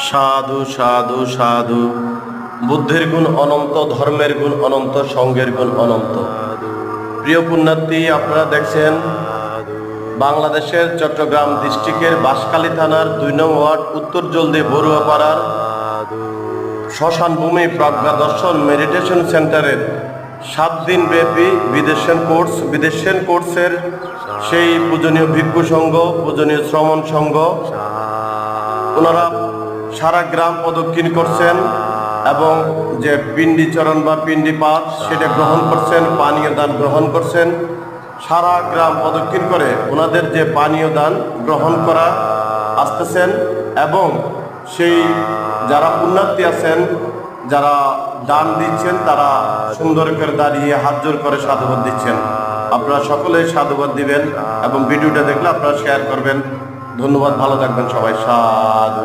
সাধু সাধু সাধু। বুদ্ধের গুণ অনন্ত, ধর্মের গুণ অনন্ত, সঙ্গের গুণ অনন্ত। প্রিয় পুণ্যার্থী, আপনারা দেখছেন বাংলাদেশের চট্টগ্রাম ডিস্ট্রিক্টের বাঁশখালী থানার ২ নং ওয়ার্ড উত্তর জলদি বড়ুয়াপাড়ার শ্মশান ভূমি প্রজ্ঞা দর্শন মেডিটেশন সেন্টারের 7 দিন ব্যাপী বিদেশের কোর্সের সেই পূজনীয় ভিক্ষু সংঘ, পূজনীয় শ্রমণ সংঘ, ওনারা সারা গ্রাম প্রদক্ষিণ করছেন এবং যে পিণ্ডি চরণ বা পিণ্ডি পাঠ সেটা গ্রহণ করছেন, পানীয় দান গ্রহণ করছেন। সারা গ্রাম প্রদক্ষিণ করে ওনাদের যে পানীয় দান গ্রহণ করা আসতেছেন এবং সেই যারা পুণ্যার্থী আছেন, যারা দান দিচ্ছেন, তারা সুন্দর করে দাঁড়িয়ে হাত জোর করে সাধুবাদ দিচ্ছেন। আপনারা সকলে সাধুবাদ দিবেন এবং ভিডিওটা দেখলে আপনারা শেয়ার করবেন। ধন্যবাদ, ভালো থাকবেন সবাই। সাধু।